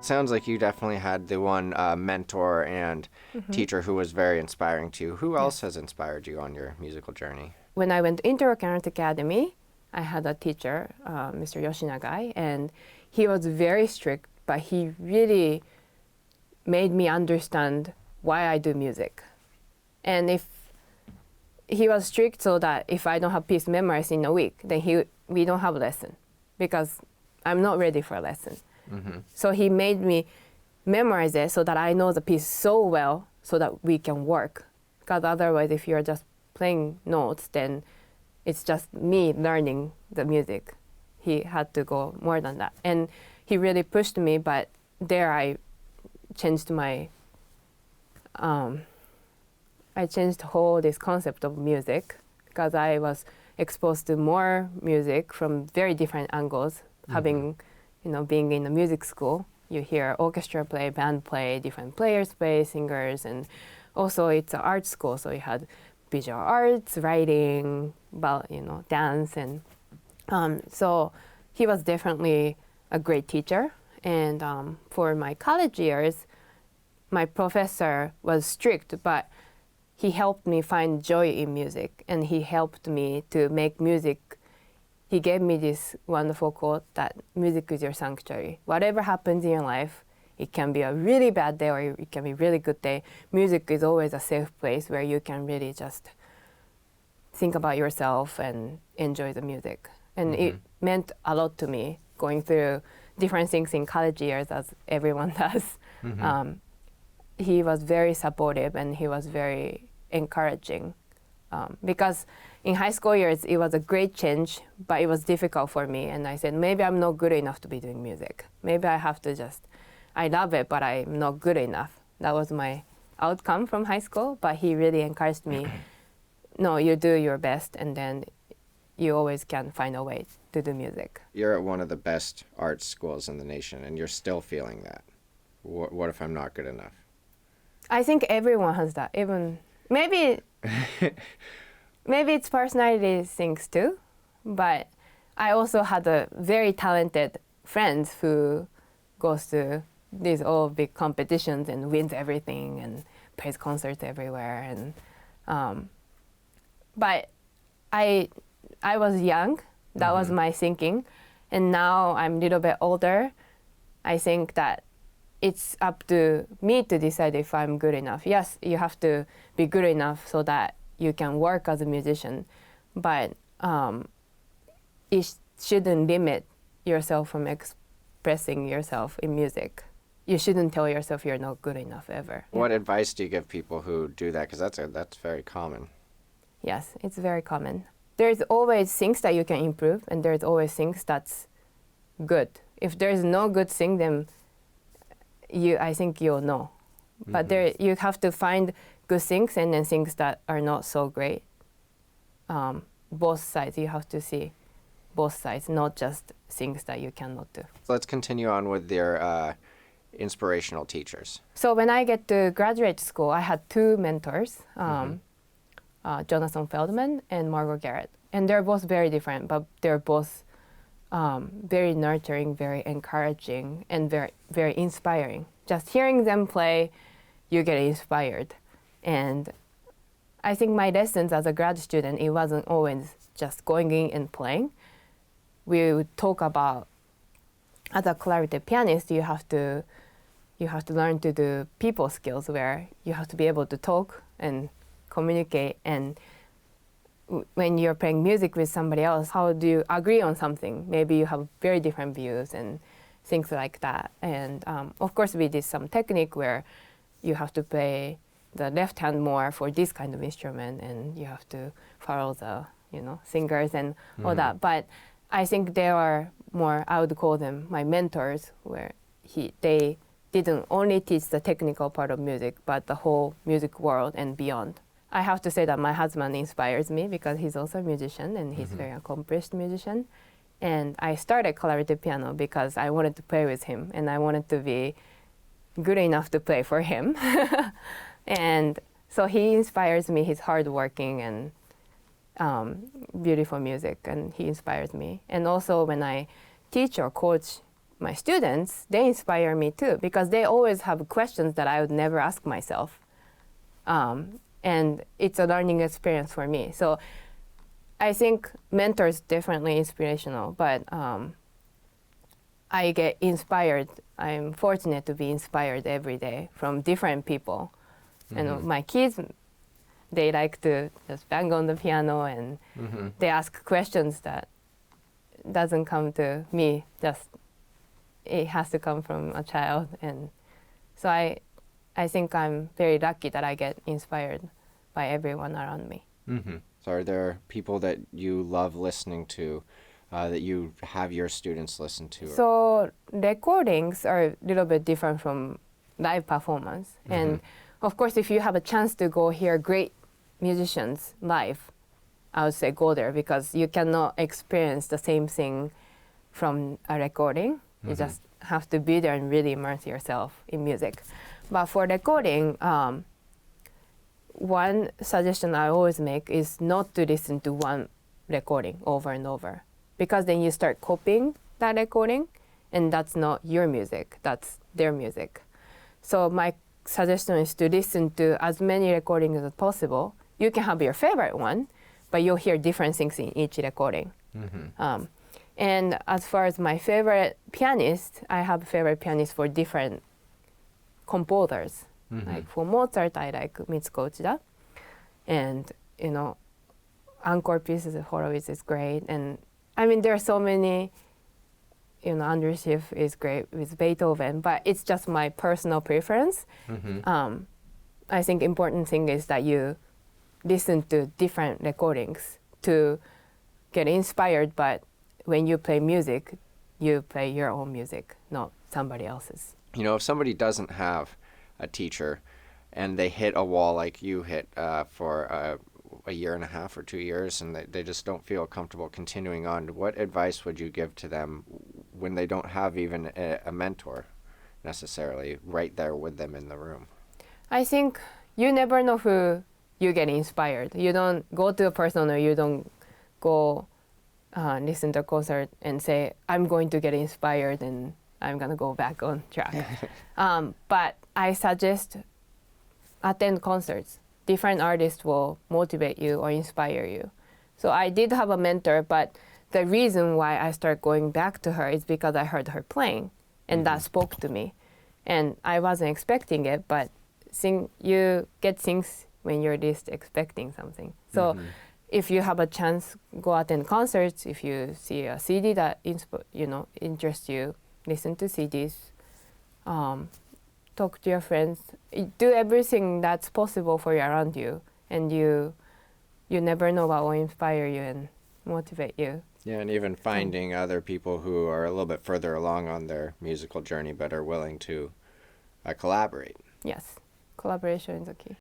Sounds like you definitely had the one mentor and teacher who was very inspiring to you. Who else has inspired you on your musical journey? When I went into Karate Academy, I had a teacher, Mr. Yoshinagai, and he was very strict, but he really made me understand why I do music. And if he was strict so that if I don't have piece memorized in a week, then we don't have a lesson because I'm not ready for a lesson. So he made me memorize it so that I know the piece so well so that we can work. Because otherwise, if you're just playing notes, then it's just me learning the music. He had to go more than that. And he really pushed me, but there I changed my, I changed whole this concept of music because I was exposed to more music from very different angles, having, being in a music school. You hear orchestra play, band play, different players play, singers, and also it's an art school, so you had visual arts, writing, dance, and so he was definitely a great teacher. And for my college years, my professor was strict, but he helped me find joy in music, and he helped me to make music. He gave me this wonderful quote that music is your sanctuary. Whatever happens in your life, it can be a really bad day or it can be a really good day. Music is always a safe place where you can really just think about yourself and enjoy the music. And it meant a lot to me going through different things in college years, as everyone does. He was very supportive and he was very encouraging. Because in high school years, it was a great change, but it was difficult for me. And I said, maybe I'm not good enough to be doing music. Maybe I have to I love it, but I'm not good enough. That was my outcome from high school. But he really encouraged me, no, you do your best, and then you always can find a way to do music. You're at one of the best art schools in the nation, and you're still feeling that. What if I'm not good enough? I think everyone has that. Even maybe it's personality things too, but I also had a very talented friends who goes to these all big competitions and wins everything and plays concerts everywhere. And but I was young. That was my thinking, and now I'm a little bit older. I think that it's up to me to decide if I'm good enough. Yes, you have to be good enough so that you can work as a musician, but it shouldn't limit yourself from expressing yourself in music. You shouldn't tell yourself you're not good enough ever. What advice do you give people who do that? Because that's very common. Yes, it's very common. There's always things that you can improve, and there's always things that's good. If there's no good thing, then I think you'll know. But you have to find good things and then things that are not so great. Both sides, you have to see both sides, not just things that you cannot do. So let's continue on with your inspirational teachers. So when I get to graduate school, I had two mentors, Jonathan Feldman and Margot Garrett. And they're both very different, but they're both very nurturing, very encouraging, and very, very inspiring. Just hearing them play, you get inspired. And I think my lessons as a grad student, it wasn't always just going in and playing. We would talk about, as a clarinet pianist, you have to learn to do people skills where you have to be able to talk and communicate. And when you're playing music with somebody else, how do you agree on something? Maybe you have very different views and things like that. And of course, we did some technique where you have to play the left hand more for this kind of instrument, and you have to follow the singers and all that. But I think they are more, I would call them my mentors, where they didn't only teach the technical part of music, but the whole music world and beyond. I have to say that my husband inspires me because he's also a musician and he's a very accomplished musician. And I started clarinet piano because I wanted to play with him and I wanted to be good enough to play for him. And so he inspires me. He's hardworking and beautiful music, and he inspires me. And also when I teach or coach my students, they inspire me too because they always have questions that I would never ask myself. And it's a learning experience for me. So I think mentors definitely inspirational, but I get inspired. I'm fortunate to be inspired every day from different people. And my kids, they like to just bang on the piano and they ask questions that doesn't come to me. Just it has to come from a child. And so I think I'm very lucky that I get inspired by everyone around me. So are there people that you love listening to, that you have your students listen to? So recordings are a little bit different from live performance. And of course, if you have a chance to go hear great musicians live, I would say go there because you cannot experience the same thing from a recording. You just have to be there and really immerse yourself in music. But for recording, one suggestion I always make is not to listen to one recording over and over because then you start copying that recording and that's not your music, that's their music. So my suggestion is to listen to as many recordings as possible. You can have your favorite one, but you'll hear different things in each recording. And as far as my favorite pianist, I have favorite pianists for different composers. Like for Mozart, I like Mitsuko Uchida. And, you know, encore pieces of Horowitz is great. And I mean, there are so many, you know, Andrew Schiff is great with Beethoven, but it's just my personal preference. I think important thing is that you listen to different recordings to get inspired, but when you play music, you play your own music, not somebody else's. You know, if somebody doesn't have a teacher and they hit a wall like you hit for a year and a half or 2 years and they just don't feel comfortable continuing on, what advice would you give to them when they don't have even a mentor necessarily right there with them in the room? I think you never know who you get inspired. You don't go to a person or you don't go listen to a concert and say, I'm going to get inspired and I'm going to go back on track. But I suggest attend concerts. Different artists will motivate you or inspire you. So I did have a mentor, but the reason why I started going back to her is because I heard her playing and that spoke to me. And I wasn't expecting it, but you get things when you're least expecting something. So if you have a chance, go attend concerts. If you see a CD that interests you, listen to CDs, talk to your friends, do everything that's possible for you around you, and you never know what will inspire you and motivate you. Yeah, and even finding other people who are a little bit further along on their musical journey but are willing to collaborate. Yes, collaboration is the key.